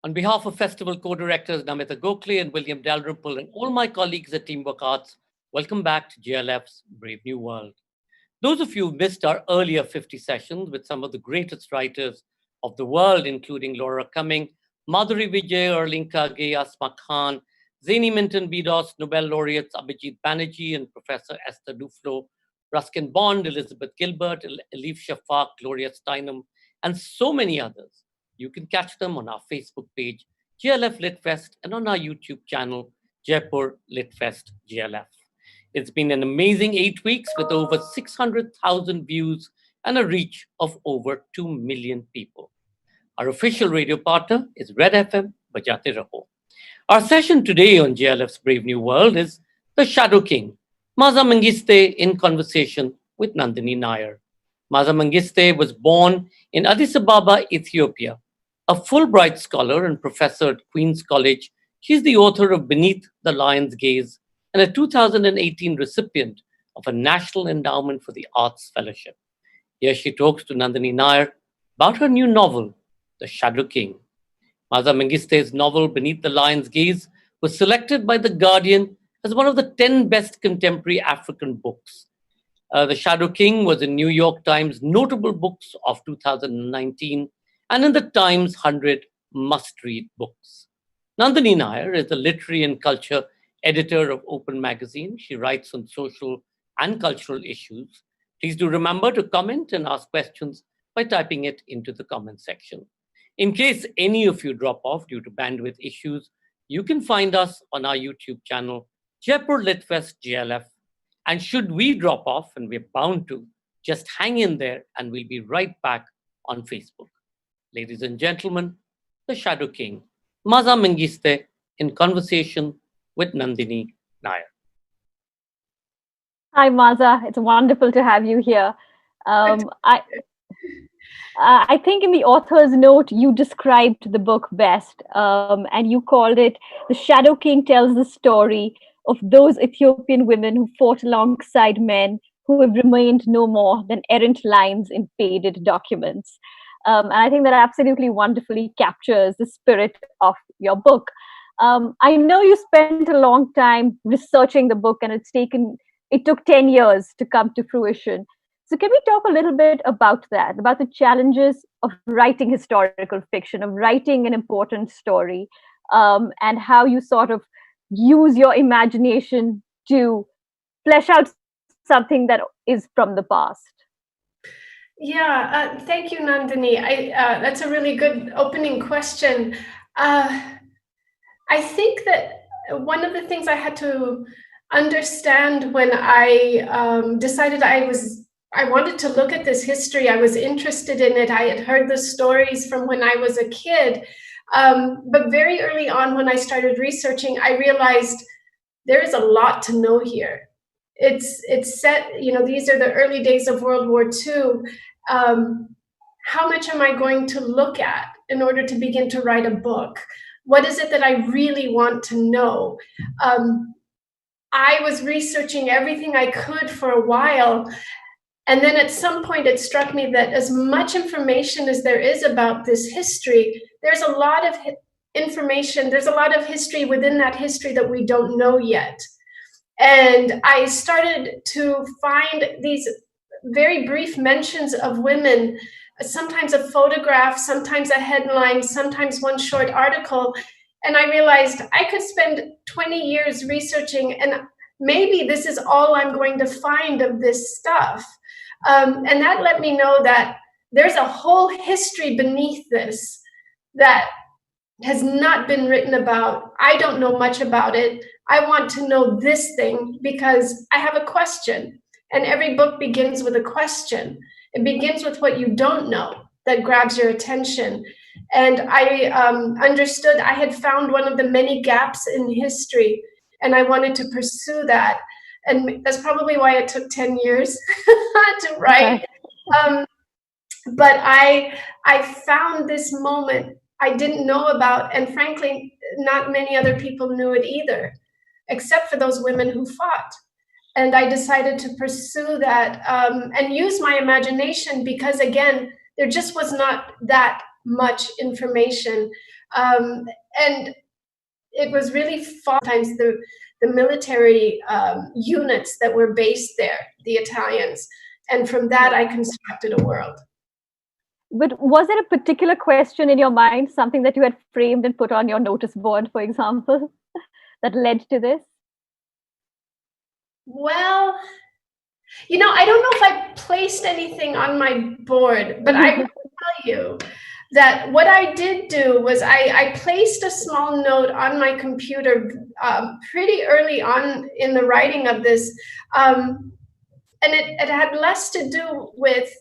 On behalf of Festival co-directors Namita Gokhale and William Dalrymple and all my colleagues at Teamwork Arts, welcome back to GLF's Brave New World. Those of you who missed our earlier 50 sessions with some of the greatest writers of the world, including Laura Cumming, Madhuri Vijay, Erling Kage, Asma Khan, Zaini Minton Bedos, Nobel laureates Abhijit Banerjee and Professor Esther Duflo, Ruskin Bond, Elizabeth Gilbert, Elif Shafak, Gloria Steinem, and so many others. You can catch them on our Facebook page, GLF Litfest, and on our YouTube channel, Jaipur Litfest GLF. It's been an amazing 8 weeks with over 600,000 views and a reach of over 2 million people. Our official radio partner is Red FM, Bajate Raho. Our session today on GLF's Brave New World is The Shadow King, Maaza Mengiste in conversation with Nandini Nair. Maaza Mengiste was born in Addis Ababa, Ethiopia. A Fulbright scholar and professor at Queen's College, she's the author of Beneath the Lion's Gaze and a 2018 recipient of a National Endowment for the Arts Fellowship. Here she talks to Nandini Nair about her new novel, The Shadow King. Maaza Mengiste's novel, Beneath the Lion's Gaze, was selected by The Guardian as one of the 10 best contemporary African books. The Shadow King was in New York Times Notable Books of 2019 and in the Times 100 Must-Read Books. Nandini Nair is the literary and culture editor of Open Magazine. She writes on social and cultural issues. Please do remember to comment and ask questions by typing it into the comment section. In case any of you drop off due to bandwidth issues, you can find us on our YouTube channel, Jaipur Litfest GLF. And should we drop off, and we're bound to, just hang in there and we'll be right back on Facebook. Ladies and gentlemen, The Shadow King, Maaza Mengiste in conversation with Nandini Nair. Hi, Maaza. It's wonderful to have you here. I think in the author's note, you described the book best, and you called it The Shadow King Tells the Story of Those Ethiopian Women Who Fought Alongside Men Who Have Remained No More Than Errant Lines in Faded Documents. And I think that absolutely wonderfully captures the spirit of your book. I know you spent a long time researching the book, and it took 10 years to come to fruition. So can we talk a little bit about that, about the challenges of writing historical fiction, of writing an important story, and how you sort of use your imagination to flesh out something that is from the past? Yeah, thank you, Nandini. That's a really good opening question. I think that one of the things I had to understand when I decided I wanted to look at this history, I was interested in it. I had heard the stories from when I was a kid. But very early on, when I started researching, I realized there is a lot to know here. It's set, these are the early days of World War II. How much am I going to look at in order to begin to write a book? What is it that I really want to know? I was researching everything I could for a while. And then at some point, it struck me that as much information as there is about this history, there's a lot of information, there's a lot of history within that history that we don't know yet. And I started to find these very brief mentions of women, sometimes a photograph, sometimes a headline, sometimes one short article. And I realized I could spend 20 years researching, and maybe this is all I'm going to find of this stuff. And that let me know that there's a whole history beneath this that has not been written about. I don't know much about it. I want to know this thing because I have a question. And every book begins with a question. It begins with what you don't know that grabs your attention. And I understood I had found one of the many gaps in history, and I wanted to pursue that. And that's probably why it took 10 years to write. But I found this moment I didn't know about, and frankly, not many other people knew it either, except for those women who fought. And I decided to pursue that and use my imagination because, again, there just was not that much information. And it was really fun. Sometimes the military units that were based there, the Italians. And from that, I constructed a world. But was there a particular question in your mind, something that you had framed and put on your notice board, for example, that led to this? Well, I don't know if I placed anything on my board, but I will tell you that what I did do was I placed a small note on my computer pretty early on in the writing of this. And it had less to do with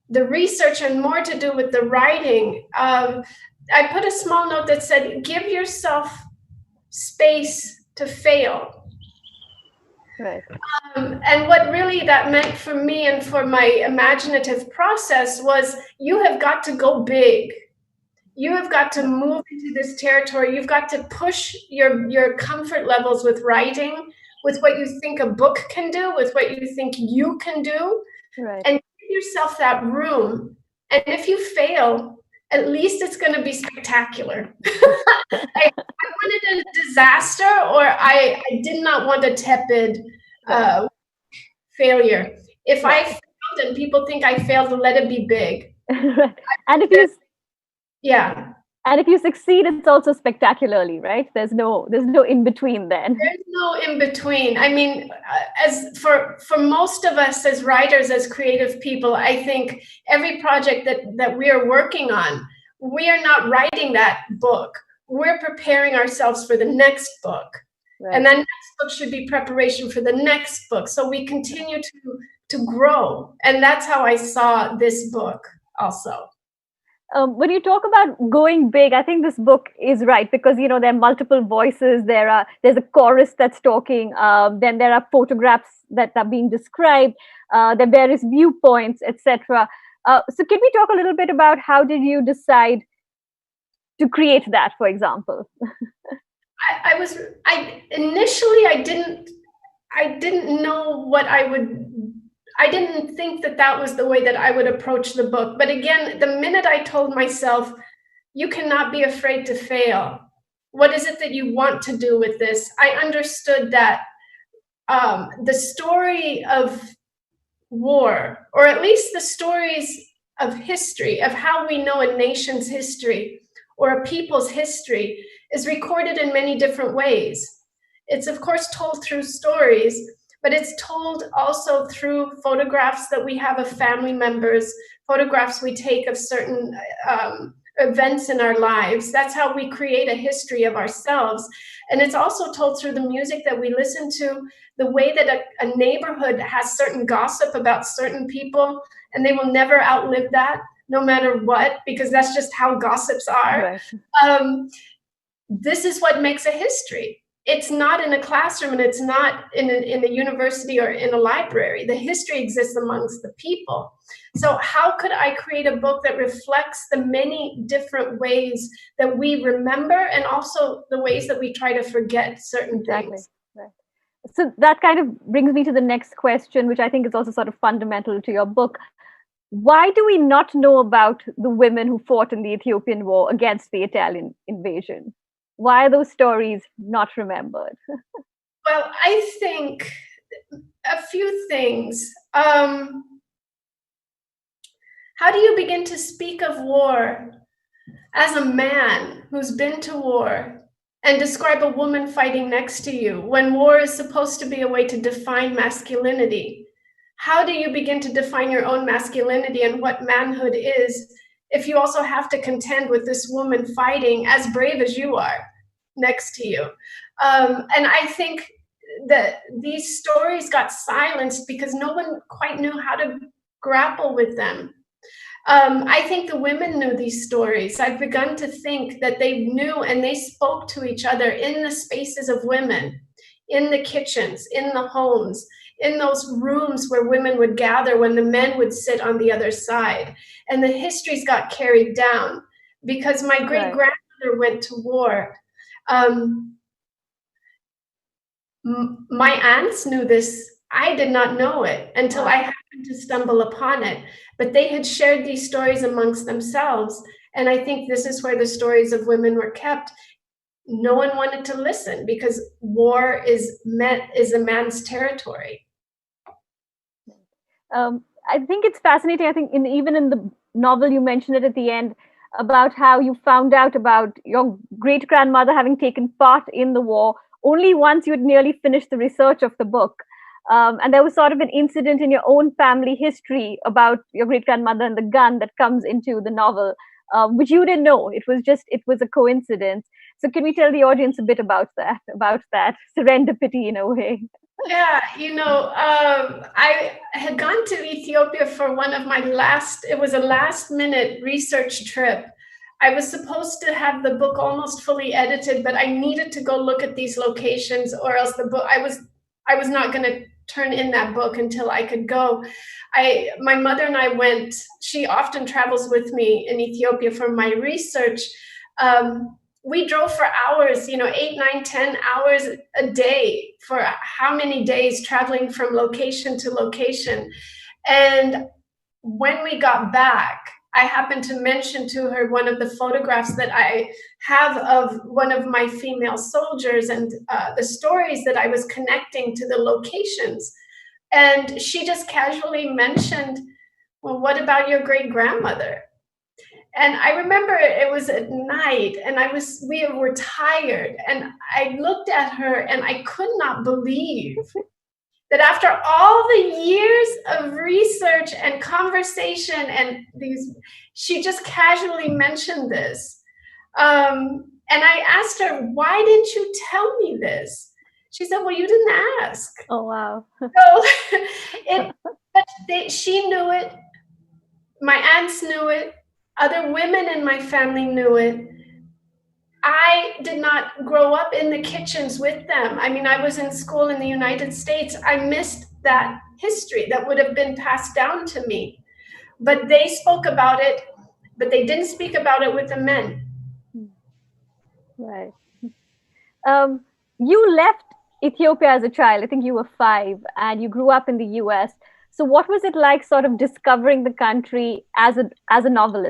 the research and more to do with the writing. I put a small note that said, give yourself space to fail. Right. And what really that meant for me and for my imaginative process was, you have got to go big. You have got to move into this territory. You've got to push your comfort levels with writing, with what you think a book can do, with what you think you can do. Right. And give yourself that room. And if you fail, at least it's going to be spectacular. I wanted a disaster, or I did not want a tepid failure. If I failed and people think I failed, let it be big. Right. And if you succeed, it's also spectacularly, right? There's no in between then. There's no in between. I mean, as for most of us as writers, as creative people, I think every project that we are working on, we are not writing that book. We're preparing ourselves for the next book. Right. And that next book should be preparation for the next book. So we continue to grow. And that's how I saw this book also. When you talk about going big, I think this book is right, because there are multiple voices. There's a chorus that's talking. Then there are photographs that are being described. There are various viewpoints, etc. So can we talk a little bit about how did you decide to create that, for example? Initially I didn't know what I didn't think that was the way that I would approach the book. But again, the minute I told myself, you cannot be afraid to fail. What is it that you want to do with this? I understood that the story of war, or at least the stories of history, of how we know a nation's history or a people's history, is recorded in many different ways. It's of course told through stories, but it's told also through photographs that we have of family members, photographs we take of certain events in our lives. That's how we create a history of ourselves. And it's also told through the music that we listen to, the way that a neighborhood has certain gossip about certain people, and they will never outlive that, no matter what, because that's just how gossips are. Right. This is what makes a history. It's not in a classroom, and it's not in a university or in a library. The history exists amongst the people. So how could I create a book that reflects the many different ways that we remember, and also the ways that we try to forget certain things? Right. So that kind of brings me to the next question, which I think is also sort of fundamental to your book. Why do we not know about the women who fought in the Ethiopian War against the Italian invasion? Why are those stories not remembered? Well, I think a few things. How do you begin to speak of war as a man who's been to war and describe a woman fighting next to you, when war is supposed to be a way to define masculinity? How do you begin to define your own masculinity and what manhood is, if you also have to contend with this woman fighting as brave as you are next to you? And I think that these stories got silenced because no one quite knew how to grapple with them. I think the women knew these stories. I've begun to think that they knew, and they spoke to each other in the spaces of women, in the kitchens, in the homes, in those rooms where women would gather when the men would sit on the other side. And the histories got carried down because my great-grandmother went to war. My aunts knew this. I did not know it until I happened to stumble upon it. But they had shared these stories amongst themselves. And I think this is where the stories of women were kept. No one wanted to listen because war is a man's territory. I think it's fascinating. I think even in the novel, you mentioned it at the end about how you found out about your great grandmother having taken part in the war only once you had nearly finished the research of the book. And there was sort of an incident in your own family history about your great grandmother and the gun that comes into the novel, which you didn't know. It was a coincidence. So can we tell the audience a bit about that serendipity in a way? Yeah, I had gone to Ethiopia for one of my it was a last minute research trip. I was supposed to have the book almost fully edited, but I needed to go look at these locations or else I was not going to turn in that book until I could go. My mother and I went. She often travels with me in Ethiopia for my research. We drove for hours, 8, 9, 10 hours a day for how many days, traveling from location to location. And when we got back, I happened to mention to her one of the photographs that I have of one of my female soldiers and the stories that I was connecting to the locations. And she just casually mentioned, well, what about your great grandmother? And I remember it was at night and we were tired, and I looked at her and I could not believe that after all the years of research and conversation and she just casually mentioned this. And I asked her, why didn't you tell me this? She said, well, you didn't ask. Oh, wow. But she knew it. My aunts knew it. Other women in my family knew it. I did not grow up in the kitchens with them. I mean, I was in school in the United States. I missed that history that would have been passed down to me. But they spoke about it, but they didn't speak about it with the men. Right. You left Ethiopia as a child. I think you were 5, and you grew up in the US. So what was it like sort of discovering the country as a novelist?